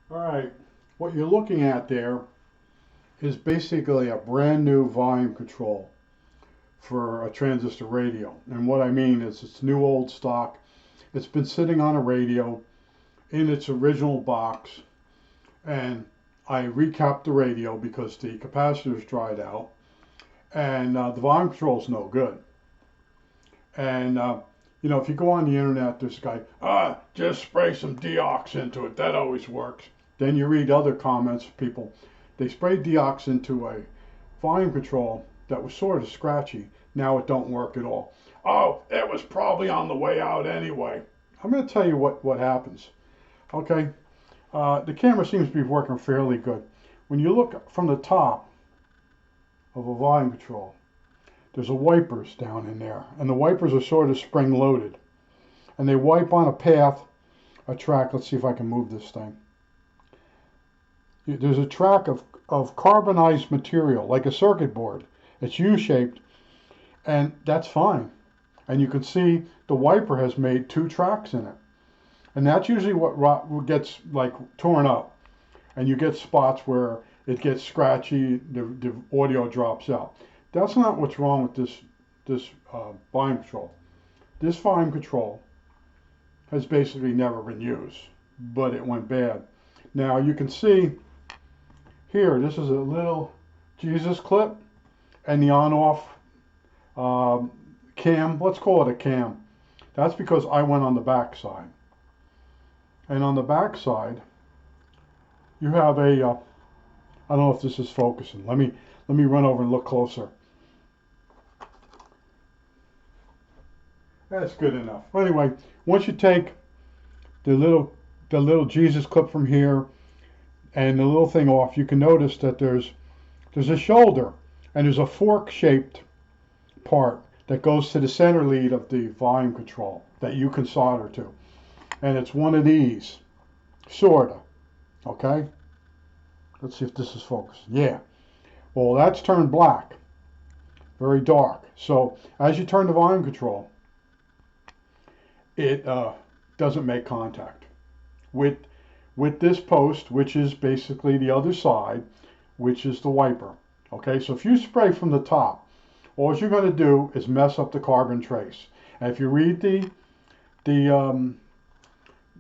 All right, what you're looking at there is basically a brand new volume control for a transistor radio. And what I mean is it's new old stock. It's been sitting on a radio in its original box, and I recapped the radio because the capacitors dried out, and the volume control is no good. And if you go on the internet, there's a guy, just spray some deox into it. That always works. Then you read other comments of people. They sprayed deox into a volume control that was sort of scratchy. Now it don't work at all. Oh, it was probably on the way out anyway. I'm going to tell you what happens. Okay, the camera seems to be working fairly good. When you look from the top of a volume control, there's a wipers down in there, and the wipers are sort of spring loaded, and they wipe on a path, a track. Let's see if I can move this thing. There's a track of carbonized material, like a circuit board. It's U-shaped, and that's fine. And you can see the wiper has made two tracks in it. And that's usually what gets like torn up. And you get spots where it gets scratchy, the audio drops out. That's not what's wrong with this volume control. This volume control has basically never been used, but it went bad. Now you can see here, this is a little Jesus clip, and the on-off cam. Let's call it a cam. That's because I went on the back side. And on the back side, you have a, I don't know if this is focusing. Let me run over and look closer. That's good enough. Anyway, once you take the little Jesus clip from here and the little thing off, you can notice that there's a shoulder and there's a fork-shaped part that goes to the center lead of the volume control that you can solder to. And it's one of these, sorta. Okay? Let's see if this is focused. Yeah. Well, that's turned black. Very dark. So as you turn the volume control, it doesn't make contact with this post, which is basically the other side, which is the wiper. Okay, so if you spray from the top, all you're going to do is mess up the carbon trace. And if you read the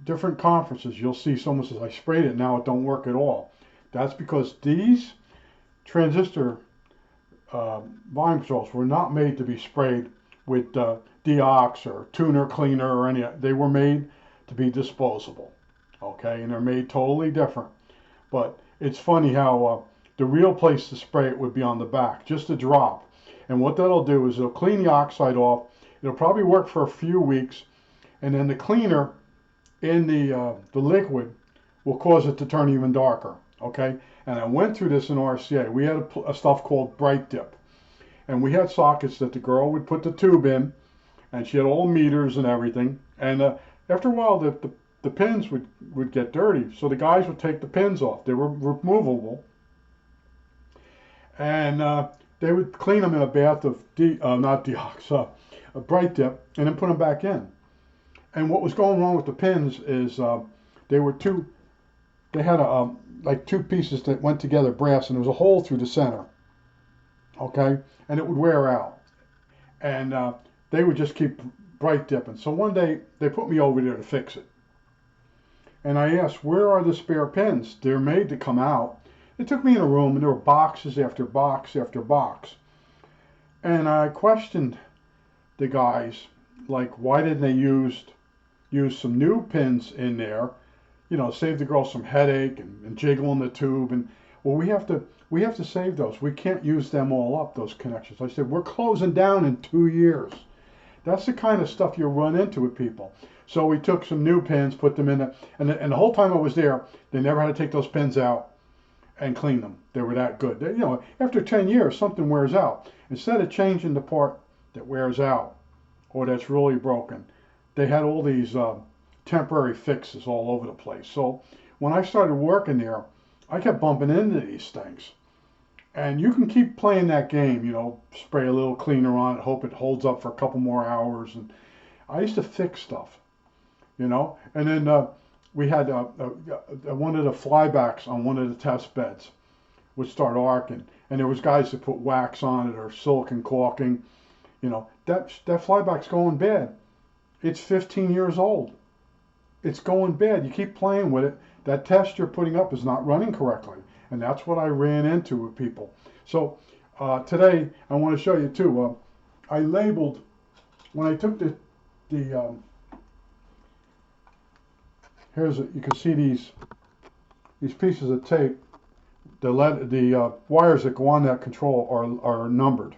different conferences, you'll see someone says, I sprayed it, now it don't work at all. That's because these transistor volume controls were not made to be sprayed with deox or tuner cleaner or any. They were made to be disposable. Okay, and they're made totally different. But it's funny how the real place to spray it would be on the back, just a drop. And what that'll do is it'll clean the oxide off. It'll probably work for a few weeks, and then the cleaner in the liquid will cause it to turn even darker. Okay, and I went through this in RCA. We had a stuff called bright dip, and we had sockets that the girl would put the tube in, and she had all meters and everything. And after a while, the pins would get dirty, so the guys would take the pins off. They were removable, and they would clean them in a bath of not deox, a bright dip, and then put them back in. And what was going wrong with the pins is they had like two pieces that went together, brass, and there was a hole through the center. Okay, and it would wear out, and they would just keep bright dipping. So one day they put me over there to fix it, and I asked, where are the spare pins? They're made to come out. They took me in a room, and there were boxes after box after box, and I questioned the guys, like, why didn't they use some new pins in there, save the girl some headache and jiggling the tube. And well, we have to save those. We can't use them all up, those connections. I said, we're closing down in 2 years. That's the kind of stuff you run into with people. So we took some new pins, put them in it, and the whole time I was there, they never had to take those pins out and clean them. They were that good. After 10 years, something wears out. Instead of changing the part that wears out or that's really broken, they had all these temporary fixes all over the place. So when I started working there, I kept bumping into these things. And you can keep playing that game, spray a little cleaner on it, hope it holds up for a couple more hours. And I used to fix stuff, and then we had one of the flybacks on one of the test beds would start arcing, and there was guys that put wax on it or silicon caulking. You know, that flyback's going bad. It's 15 years old. It's going bad. You keep playing with it. That test you're putting up is not running correctly, and that's what I ran into with people. So today I want to show you too. I labeled when I took the here's you can see these pieces of tape. The wires that go on that control are numbered.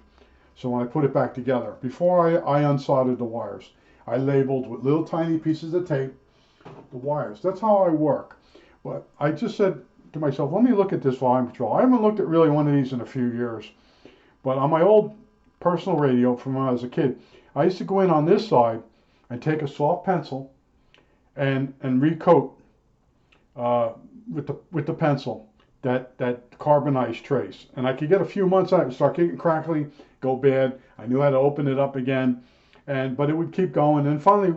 So when I put it back together, before I unsoldered the wires, I labeled with little tiny pieces of tape the wires. That's how I work. But I just said to myself, let me look at this volume control. I haven't looked at really one of these in a few years. But on my old personal radio from when I was a kid, I used to go in on this side and take a soft pencil and recoat with the pencil that carbonized trace. And I could get a few months out and start getting crackly, go bad. I knew how to open it up again, but it would keep going. And finally,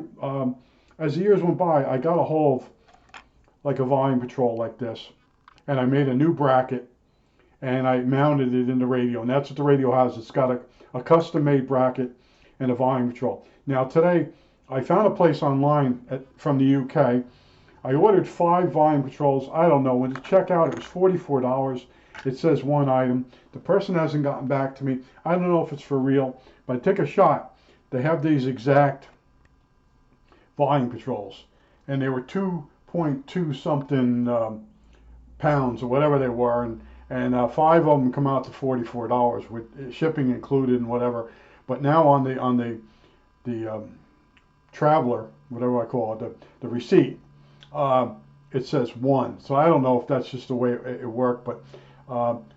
as the years went by, I got a hold of like a volume control like this, and I made a new bracket and I mounted it in the radio. And that's what the radio has. It's got a custom-made bracket and a volume control. Now today, I found a place online from the UK. I ordered 5 volume controls. I don't know. When it checked out, it was $44. It says 1 item. The person hasn't gotten back to me. I don't know if it's for real, but I take a shot. They have these exact volume controls, and they were 2.2 something pounds or whatever they were, and 5 of them come out to $44 with shipping included and whatever. But now on the traveler, whatever I call it, the receipt, it says 1. So I don't know if that's just the way it worked, but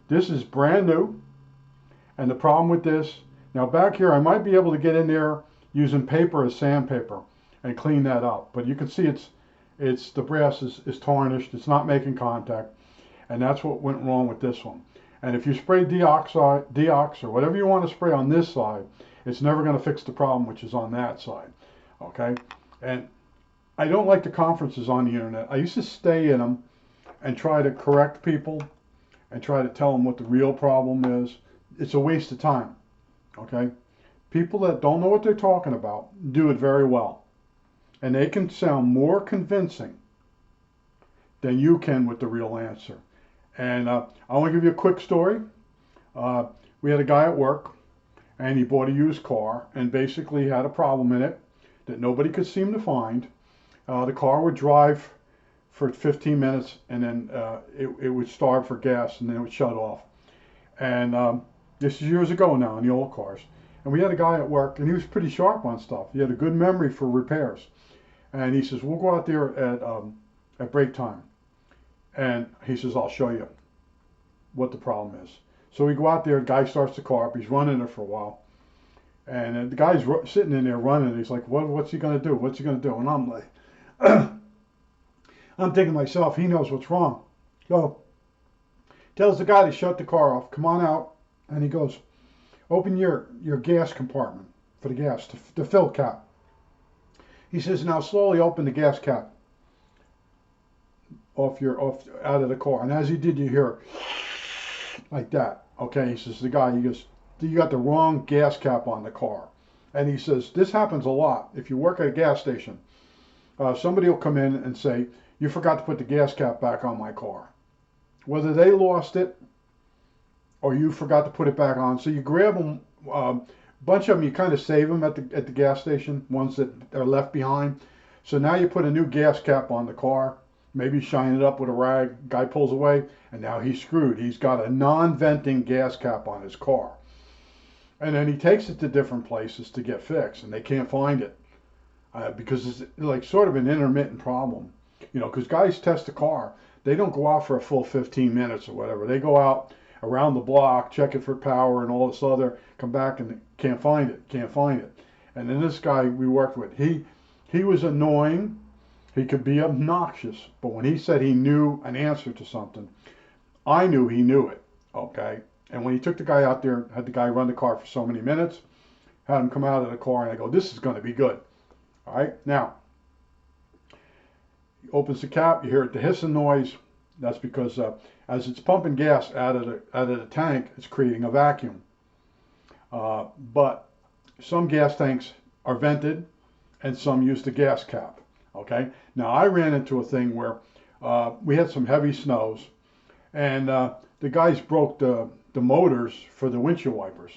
this is brand new. And the problem with this, now back here I might be able to get in there using paper as sandpaper and clean that up. But you can see it's the brass is tarnished. It's not making contact, and that's what went wrong with this one. And if you spray deox or whatever you want to spray on this side, it's never going to fix the problem which is on that side. Okay, and I don't like the conferences on the internet. I used to stay in them and try to correct people and try to tell them what the real problem is. It's a waste of time. Okay, people that don't know what they're talking about do it very well, and they can sound more convincing than you can with the real answer. And I want to give you a quick story. We had a guy at work, and he bought a used car, and basically had a problem in it that nobody could seem to find. The car would drive for 15 minutes, and then it would starve for gas, and then it would shut off. And this is years ago now in the old cars. And we had a guy at work, and he was pretty sharp on stuff. He had a good memory for repairs. And he says, we'll go out there at break time. And he says, I'll show you what the problem is. So we go out there, the guy starts the car up, he's running it for a while. And the guy's sitting in there running, he's like, what's he going to do? What's he going to do? And I'm like, I'm thinking to myself, he knows what's wrong. So tells the guy to shut the car off, come on out. And he goes, open your gas compartment for the gas, the fill cap. He says, now slowly open the gas cap out of the car. And as he did, you hear like that. Okay, he says, the guy, he goes, you got the wrong gas cap on the car. And he says, this happens a lot. If you work at a gas station, somebody will come in and say, you forgot to put the gas cap back on my car. Whether they lost it or you forgot to put it back on. So you grab them, a bunch of them, you kind of save them at the gas station, ones that are left behind. So now you put a new gas cap on the car, maybe shine it up with a rag, guy pulls away, and now he's screwed. He's got a non-venting gas cap on his car. And then he takes it to different places to get fixed, and they can't find it because it's like sort of an intermittent problem. You know, because guys test the car. They don't go out for a full 15 minutes or whatever. They go out around the block, check it for power and all this other, come back and can't find it. And then this guy we worked with, he was annoying. He could be obnoxious, but when he said he knew an answer to something, I knew he knew it, okay? And when he took the guy out there, had the guy run the car for so many minutes, had him come out of the car, and I go, this is going to be good. All right, now, Opens the cap, you hear the hissing noise. That's because as it's pumping gas out of the tank, it's creating a vacuum. But some gas tanks are vented and some use the gas cap. Okay. Now I ran into a thing where we had some heavy snows, and the guys broke the motors for the windshield wipers.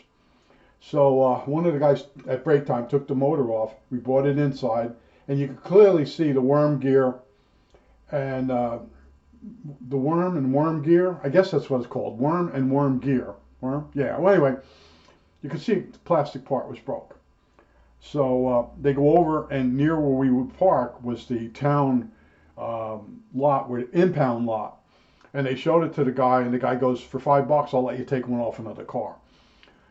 So one of the guys at break time took the motor off. We brought it inside, and you could clearly see the worm gear and the worm and worm gear. I guess that's what it's called, worm and worm gear. Worm, yeah. Well, anyway, you could see the plastic part was broke. So they go over, and near where we would park was the town lot, where the impound lot. And they showed it to the guy, and the guy goes, "For $5, I'll let you take one off another car."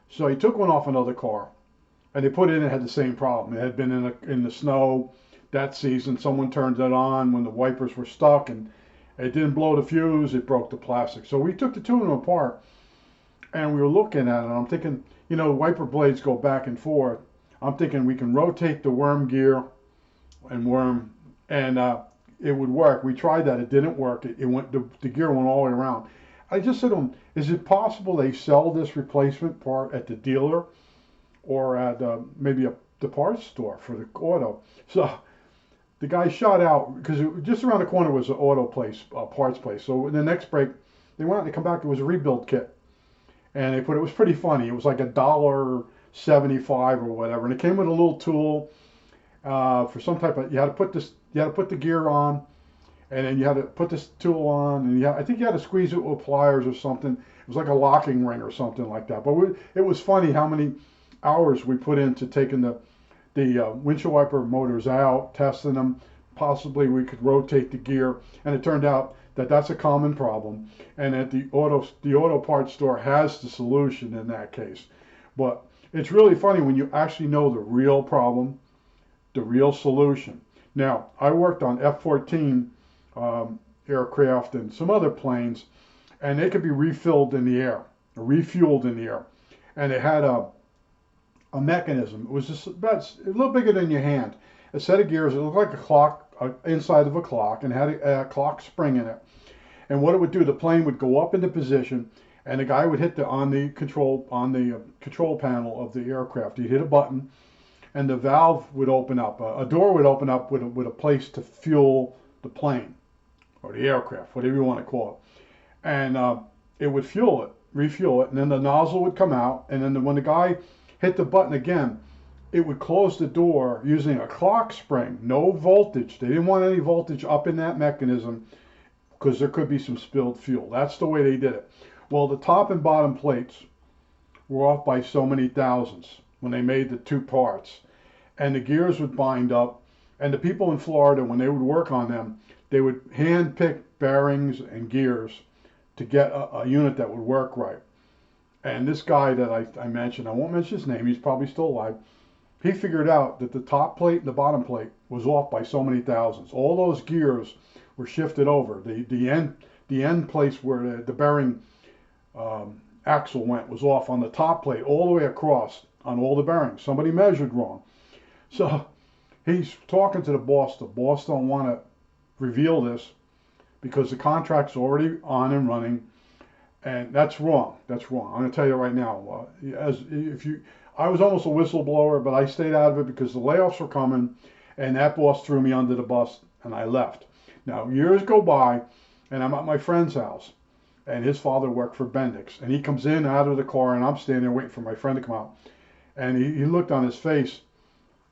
So he took one off another car, and they put it in. It had the same problem. It had been in the snow that season. Someone turned it on when the wipers were stuck, and it didn't blow the fuse. It broke the plastic. So we took the two of them apart, and we were looking at it. And I'm thinking, the wiper blades go back and forth. I'm thinking we can rotate the worm gear and it would work. We tried that. It didn't work. It went. The gear went all the way around. I just said to him, "Is it possible they sell this replacement part at the dealer or at maybe the parts store for the auto?" So the guy shot out, because just around the corner was an auto place, parts place. So in the next break, they went out and they come back. It was a rebuild kit, and it was pretty funny. It was like $1.75 or whatever, and it came with a little tool for some type of. You had to put the gear on, and then you had to put this tool on, and I think you had to squeeze it with pliers or something. It was like a locking ring or something like that. But it was funny how many hours we put into taking the windshield wiper motors out, testing them. Possibly we could rotate the gear, and it turned out that that's a common problem, and that the auto parts store has the solution in that case. But it's really funny when you actually know the real problem, the real solution. Now, I worked on F-14 aircraft and some other planes, and they could be refilled in the air, or refueled in the air. And it had a mechanism. It was just about a little bigger than your hand. A set of gears. It looked like a clock, inside of a clock, and had a clock spring in it. And what it would do, the plane would go up into position, and the guy would hit on the control panel of the aircraft. He'd hit a button, and the valve would open up. A door would open up with a place to fuel the plane or the aircraft, whatever you want to call it. And it would refuel it, and then the nozzle would come out, and then when the guy hit the button again, it would close the door using a clock spring, no voltage. They didn't want any voltage up in that mechanism because there could be some spilled fuel. That's the way they did it. Well, the top and bottom plates were off by so many thousands when they made the two parts, and the gears would bind up, and the people in Florida, when they would work on them, they would hand pick bearings and gears to get a unit that would work right. And this guy that I mentioned, I won't mention his name, he's probably still alive, he figured out that the top plate and the bottom plate was off by so many thousands. All those gears were shifted over. The end place where the bearing axle went was off on the top plate all the way across on all the bearings. Somebody measured wrong. So he's talking to the boss. The boss don't want to reveal this because the contract's already on and running, and that's wrong. That's wrong. I'm going to tell you right now. I was almost a whistleblower, but I stayed out of it because the layoffs were coming, and that boss threw me under the bus, and I left. Now, years go by, and I'm at my friend's house, and his father worked for Bendix, and he comes in out of the car, and I'm standing there waiting for my friend to come out, and he looked on his face.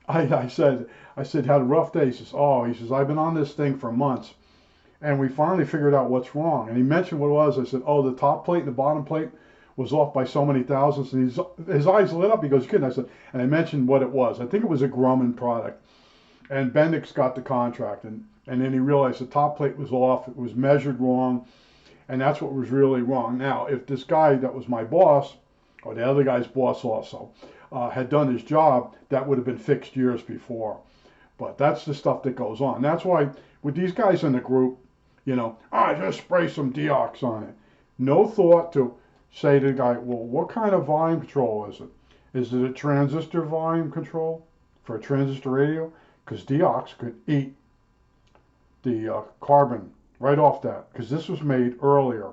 I said, had a rough day. He says, I've been on this thing for months, and we finally figured out what's wrong. And he mentioned what it was. I said, the top plate and the bottom plate was off by so many thousands, and his eyes lit up. He goes, "Kid," I said, and I mentioned what it was. I think it was a Grumman product, and Bendix got the contract, and then he realized the top plate was off. It was measured wrong, and that's what was really wrong. Now, if this guy that was my boss, or the other guy's boss also, had done his job, that would have been fixed years before. But that's the stuff that goes on. That's why with these guys in the group, just spray some deox on it. No thought to say to the guy, well, what kind of volume control is it? Is it a transistor volume control for a transistor radio? Because deox could eat the carbon right off that, because this was made earlier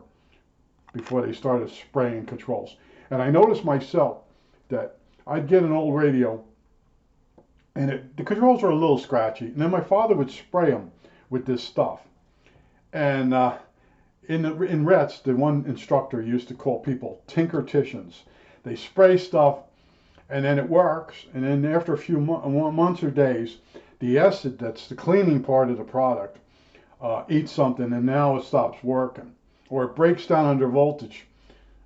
before they started spraying controls. And I noticed myself that I'd get an old radio and the controls were a little scratchy, and then my father would spray them with this stuff. And in RETS, the one instructor used to call people tinkerticians. They spray stuff, and then it works, and then after a few months or days, the acid, that's the cleaning part of the product, eats something, and now it stops working. Or it breaks down under voltage,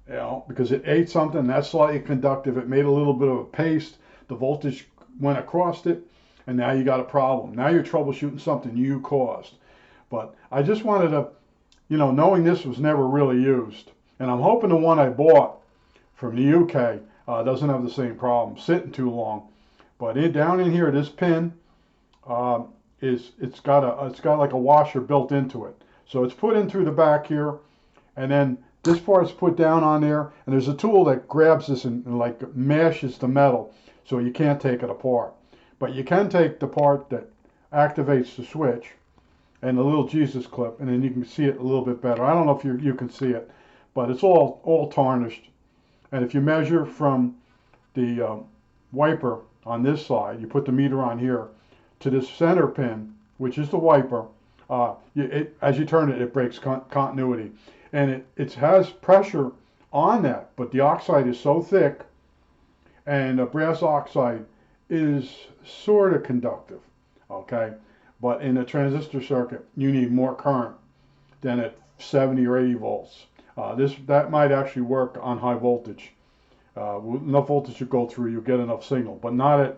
because it ate something that's slightly conductive. It made a little bit of a paste. The voltage went across it, and now you got a problem. Now you're troubleshooting something you caused. But I just wanted to, knowing this was never really used, and I'm hoping the one I bought from the UK doesn't have the same problem, sitting too long. But down in here, this pin it's got like a washer built into it. So it's put in through the back here, and then this part's put down on there, and there's a tool that grabs this and like mashes the metal so you can't take it apart. But you can take the part that activates the switch and the little Jesus clip, and then you can see it a little bit better. I don't know if you can see it, but it's all tarnished. And if you measure from the wiper on this side, you put the meter on here, to this center pin, which is the wiper, as you turn it, it breaks continuity. And it has pressure on that, but the oxide is so thick, and brass oxide is sort of conductive, okay? But in a transistor circuit, you need more current than at 70 or 80 volts. That might actually work on high voltage. Enough voltage to go through, you get enough signal, but not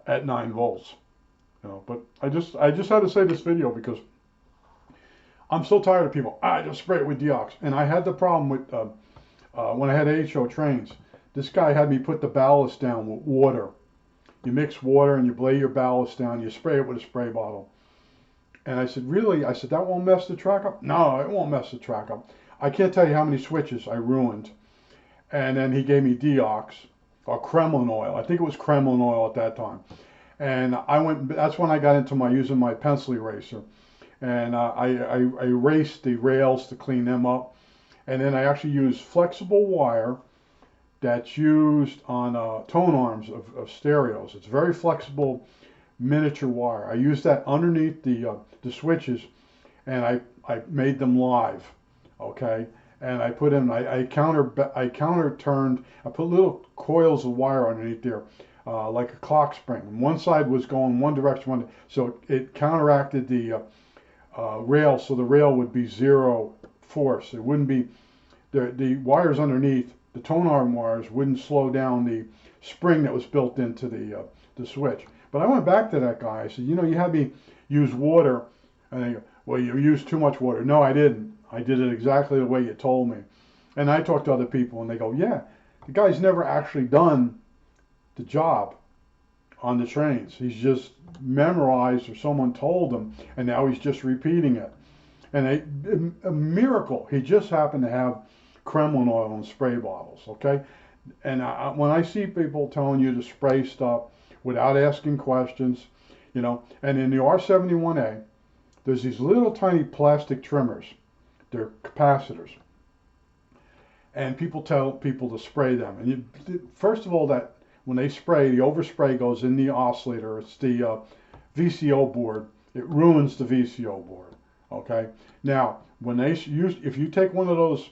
at 9 volts. But I just had to say this video because I'm so tired of people. I just spray it with deox, and I had the problem with when I had AHO trains. This guy had me put the ballast down with water. You mix water and you lay your ballast down. You spray it with a spray bottle. And I said, really? I said, that won't mess the track up? No, it won't mess the track up. I can't tell you how many switches I ruined. And then he gave me deox or Kremlin oil. I think it was Kremlin oil at that time. And that's when I got into using my pencil eraser. And I erased the rails to clean them up. And then I actually used flexible wire that's used on tone arms of stereos. It's very flexible miniature wire. I used that underneath the switches, and I made them live, okay? And I put in, I counter turned, I put little coils of wire underneath there, like a clock spring. And one side was going one direction, so it counteracted the rail, so the rail would be zero force. It wouldn't be, the wires underneath, the tone arm wires, wouldn't slow down the spring that was built into the switch. But I went back to that guy. I said, you had me use water. And they go, well, you used too much water. No, I didn't. I did it exactly the way you told me. And I talked to other people, and they go, yeah, the guy's never actually done the job on the trains. He's just memorized, or someone told him, and now he's just repeating it. And a miracle. He just happened to have Kremlin oil in spray bottles, okay? And when I see people telling you to spray stuff without asking questions, and in the R71A, there's these little tiny plastic trimmers. They're capacitors. And people tell people to spray them. And first of all, that when they spray, the overspray goes in the oscillator. It's the VCO board. It ruins the VCO board, okay? Now, if you take one of those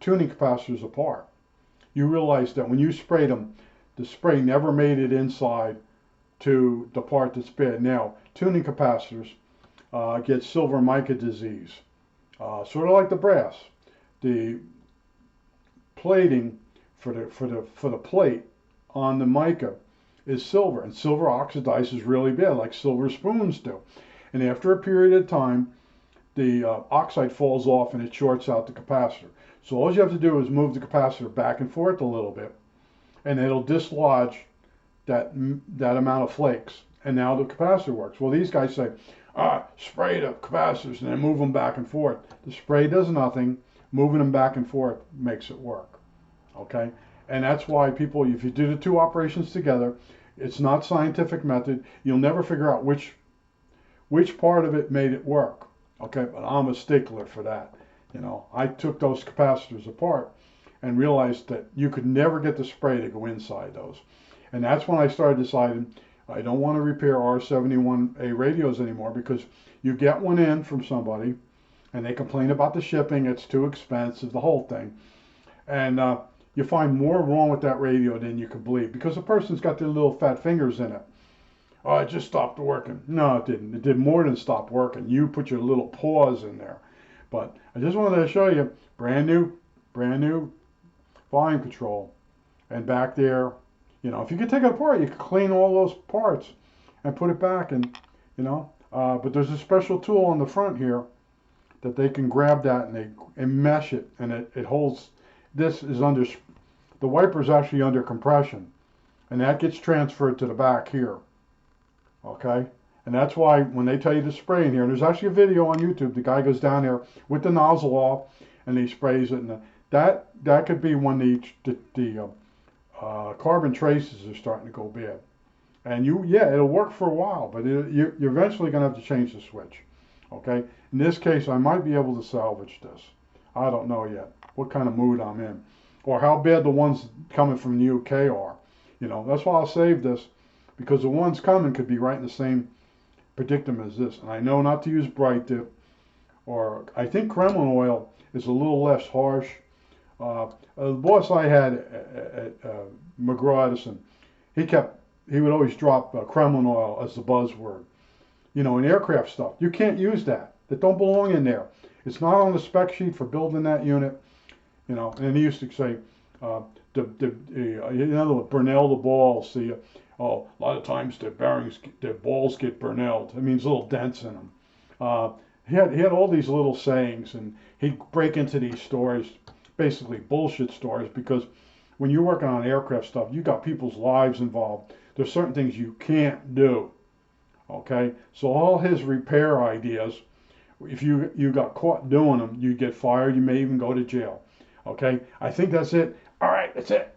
tuning capacitors apart, you realize that when you sprayed them, the spray never made it inside to the part that's bad. Now, tuning capacitors get silver mica disease, sort of like the brass. The plating for the plate on the mica is silver, and silver oxidizes really bad, like silver spoons do. And after a period of time, the oxide falls off and it shorts out the capacitor. So all you have to do is move the capacitor back and forth a little bit, and it'll dislodge that amount of flakes, and now the capacitor works. Well, these guys say, spray the capacitors and then move them back and forth. The spray does nothing. Moving them back and forth makes it work, okay? And that's why people, if you do the two operations together, it's not scientific method. You'll never figure out which which part of it made it work. Okay, but I'm a stickler for that. I took those capacitors apart and realized that you could never get the spray to go inside those. And that's when I started deciding I don't want to repair R71A radios anymore, because you get one in from somebody and they complain about the shipping, it's too expensive, the whole thing. And you find more wrong with that radio than you can believe, because the person's got their little fat fingers in it. Oh, it just stopped working. No, it didn't. It did more than stop working. You put your little paws in there. But I just wanted to show you brand new volume control. And back there, if you could take it apart, you could clean all those parts and put it back. And but there's a special tool on the front here that they can grab that and mesh it, and it holds. This is under, the wiper is actually under compression, and that gets transferred to the back here. Okay, and that's why when they tell you to spray in here, and there's actually a video on YouTube, the guy goes down there with the nozzle off and he sprays it, and that could be when the carbon traces are starting to go bad. And it'll work for a while, but you're eventually going to have to change the switch. Okay, in this case, I might be able to salvage this. I don't know yet what kind of mood I'm in, or how bad the ones coming from the UK are. That's why I'll save this, because the ones coming could be right in the same predicament as this. And I know not to use bright dip, or I think Kremlin oil is a little less harsh. The boss I had at McGraw Edison, he would always drop Kremlin oil as the buzzword. In aircraft stuff, you can't use that. That don't belong in there. It's not on the spec sheet for building that unit. And he used to say, in other words, Burnell the balls. A lot of times the balls get Burnelled. It means little dents in them. He had all these little sayings, and he'd break into these stories, basically bullshit stories, because when you're working on aircraft stuff, you got people's lives involved. There's certain things you can't do. Okay, so all his repair ideas, if you got caught doing them, you'd get fired. You may even go to jail. Okay, I think that's it. All right, that's it.